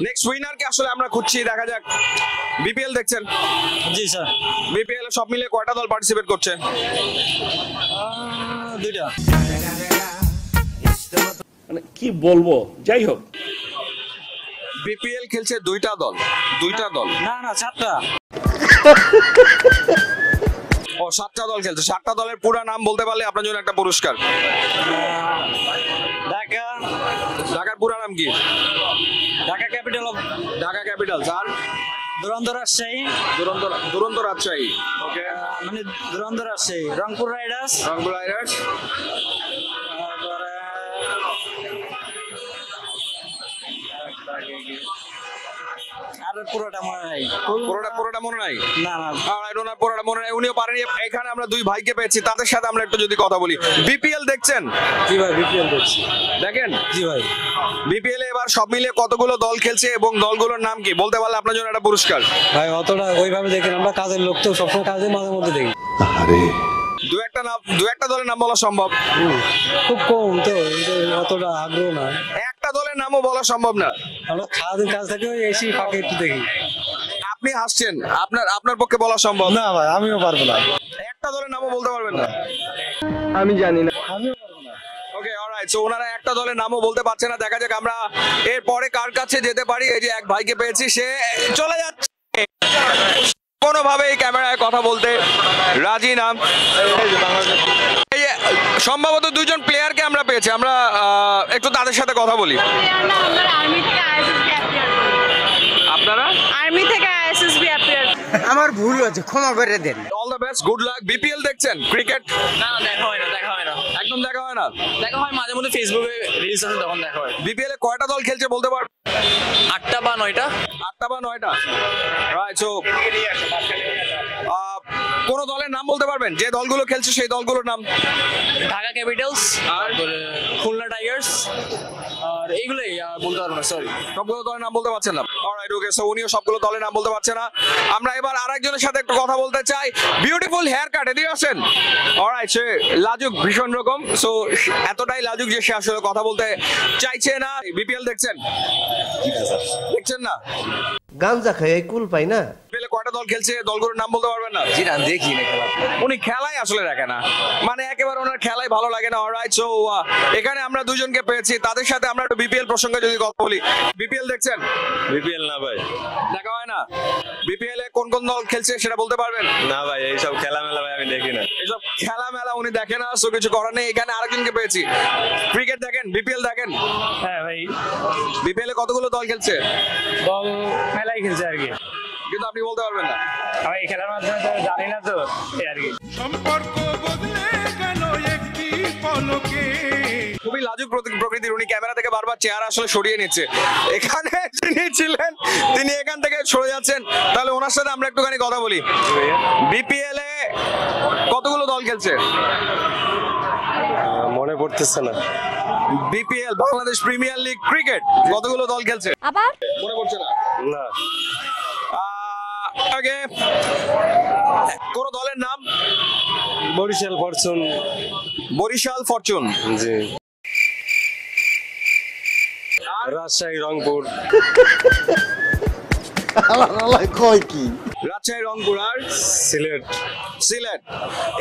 Next winner কে আসলে আমরা খুঁজছি, দেখা যাক। বিপিএল দেখছেন? জি স্যার। বিপিএল সব মিলে কয়টা দল পার্টিসিপেট করছে? দুইটা। মানে কি বলবো, যাই হোক বিপিএল খেলছে দুইটা দল। না না, 7টা। ও 7টা দল খেলছে। 7টা দলের পুরো নাম বলতে পারলে আপনার জন্য একটা পুরস্কার। ঢাকার পুরো নাম কি? ঢাকা ক্যাপিটালস। আর দুরন্ত রাজশাহী। দুরন্ত রাজশাহী। ওকে, মানে দুরন্ত রাজশাহী। রংপুর রাইডার্স। আর পুরোটা মনে নাই। পুরোটা মনে নাই? না না, পুরোটা মনে নাই, উনিও পারেনি। এখানে আমরা দুই ভাইকে পেয়েছি, তাদের সাথে আমরা একটু যদি কথা বলি। বিপিএল দেখছেন? জি ভাই, বিপিএল দেখছি। দেখেন? জি ভাই। বিপিএল এবার সব মিলে কতগুলো দল খেলছে এবং দলগুলোর নাম কি বলতে পারলে আপনার জন্য একটা পুরস্কার। ভাই অতটা ওইভাবে দেখি না, আমরা কাজের লোক তো, সবসময় কাজের মাঝে মধ্যে দেখি। দু একটা দলের নাম বলা সম্ভব? খুব কম তো, অতটা আগ্রহ না। একটা দলের নামও বলা সম্ভব না? আমরা সারাদিন কাজ থাকি, এসি ফাঁকে একটু দেখি। আপনি হাসছেন, আপনার পক্ষে বলা সম্ভব না ভাই, আমিও পারবো না। একটা দলের নামও বলতে পারবেন না? আমি জানি না। ওকে, অলরাইট। সো ওনারা একটা দলের নামও বলতে পারছে না। দেখা যাক আমরা এর পরে কার কাছে যেতে পারি। এই যে এক ভাইকে পেয়েছি, সে চলে যাচ্ছে কোনোভাবে এই ক্যামেরায় কথা বলতে রাজি না। সম্ভবত দুইজন প্লেয়ারকে আমরা পেয়েছি, আমরা একটু তাদের সাথে কথা বলি। আপনারা আর্মি থেকে আইএসএসবি অ্যাপিয়ার। আমার ভুল হয়েছে, ক্ষমা করে দেন। All the best, good luck. BPL দেখছেন? ক্রিকেট? না দেখা হয় না। একদম দেখা হয় না? দেখা হয় মাঝে মধ্যে, ফেসবুকে রিলস আছে তখন দেখা হয়। বিপিএল এ কয়টা দল খেলছে বলতে পারবেন? 8টা বা 9টা। 8টা বা 9টা। রাইট। সো কোন দলের নাম বলতে পারবেন যে দলগুলো খেলছে, সেই দলগুলোর নাম? ঢাকা ক্যাপিটালস, তারপরে খুলনা টাইগার্স, আর এইগুলোই বলতে পারবো না, সরি। সবগুলো দলের নাম বলতে পারছেন না? অলরাইট, ওকে। সো উনিও সবগুলো দলের নাম বলতে পারছে না। আমরা এবার আরেকজনের সাথে একটু কথা বলতে চাই। বিউটিফুল হেয়ার কাট, এদিকে আসেন। অলরাইট, সে লাজুক ভীষণ রকম। সো এতটাই লাজুক যে সে আসলে কথা বলতে চাইছে না। বিপিএল দেখছেন? দেখছেন না? গাঞ্জা খাই কুল পাই না। বিপিএল কয়টা দল খেলছে, দলগুলোর নাম বলতে পারবেন না? জি না, দেখি না খেলা। উনি খেলাই আসলে দেখে না, মানে একেবারে ওনার খেলাই ভালো লাগে না। অলরাইট। সো এখানে আমরা দুজনকে পেয়েছি, তাদের সাথে আমরা একটু বিপিএল প্রসঙ্গে যদি কথা বলি। বিপিএল দেখছেন? বিপিএল না ভাই, দেখা হয় না। বিপিএল এ কোন কোন দল খেলছে সেটা বলতে পারবেন? না ভাই, এইসব খেলা মেলা ভাই আমি দেখি না। এইসব খেলা মেলা উনি দেখে না, সো কিছু করার নেই। এখানে আরেকজনকে পেয়েছি। ক্রিকেট দেখেন? বিপিএল দেখেন? হ্যাঁ ভাই। বিপিএল এ কতগুলো দল খেলছে? দল মেলাই খেলছে আর কি, কিন্তু আপনি বলতে পারবেন না। আমি খেলার মাধ্যমে তো জানি না তো, এই আর কি। সম্পর্ক বদলে গেল একটি পলকে। খুবই লাজুক প্রকৃতির। উনি ক্যামেরা থেকে বারবার চেহারা আসলে সরিয়ে নিচ্ছে। এখানে যিনি ছিলেন তিনি এখান থেকে সরে যাচ্ছেন। তাহলে ওনার সাথে আমরা একটুখানি কথা বলি। বিপিএল এ কতগুলো দল খেলছে? মনে পড়তেছে না। BPL Bangladesh premier league cricket কতগুলো দল খেলছে? আবার মনে পড়ছে না? না। ওকে, কোন দলের নাম? বরিশাল ফরচুন। বরিশাল ফরচুন। জি। রাজশাহী রংপুর। কয় কি? রাজশাহী রংপুর আর সিলেট।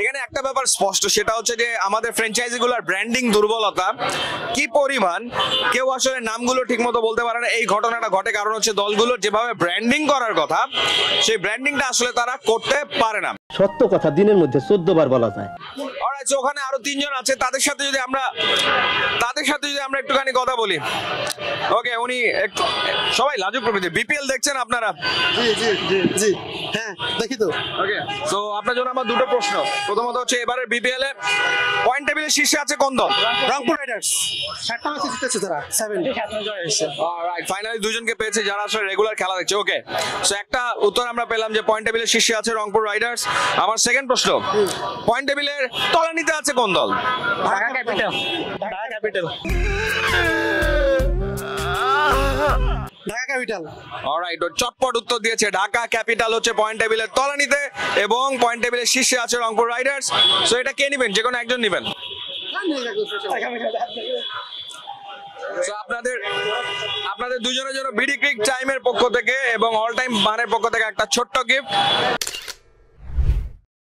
এখানে একটা ব্যাপার স্পষ্ট, সেটা হচ্ছে যে আমাদের ফ্র্যাঞ্চাইজি গুলোর ব্র্যান্ডিং দুর্বলতা কি পরিমাণ। কেউ আসলে নামগুলো ঠিক মতো বলতে পারে না। এই ঘটনাটা ঘটে কারণ হচ্ছে দলগুলোর যেভাবে ব্র্যান্ডিং করার কথা, সেই ব্র্যান্ডিংটা আসলে তারা করতে পারে না। সত্য কথা দিনের মধ্যে 14 বার বলা যায়। অলরাইট, ওখানে আরো 3 জন আছে, তাদের সাথে যদি আমরা একটুখানি কথা বলি। ওকে, উনি একটু সবাই লাজুক প্রকৃতির। বিপিএল দেখছেন আপনারা? জি জি জি জি, হ্যাঁ দেখি তো। ওকে, সো আপনার জন্য আমার দুটো প্রশ্ন। প্রথমত হচ্ছে এবারে বিপিএল এ পয়েন্ট টেবিলের শীর্ষে আছে কোন দল? রংপুর রাইডার্স। 7টা ম্যাচে জিতেছে তারা, 7। অলরাইট, ফাইনালি দুজনকে পেয়েছে যারা আসলে রেগুলার খেলা দেখছে। ওকে, সো একটা উত্তর আমরা পেলাম যে পয়েন্ট টেবিলের শীর্ষে আছে রংপুর রাইডার্স। আমার সেকেন্ড প্রশ্ন, পয়েন্ট টেবিলের তলানিতে আছে কোন দল? Dhaka capital. Dhaka capital. Alright, চটপট উত্তর দিয়েছে। ঢাকা ক্যাপিটাল হচ্ছে পয়েন্ট টেবিলের তলানিতে এবং পয়েন্ট টেবিলের শীর্ষে আছে রংপুর রাইডার্স। সো এটা কে নেবেন? যে কোনো একজন নেবেন? So আপনাদের দুজনের জন্য বিডি ক্রিক টাইমের পক্ষ থেকে এবং অল টাইম বানের পক্ষ থেকে একটা ছোট্ট গিফট।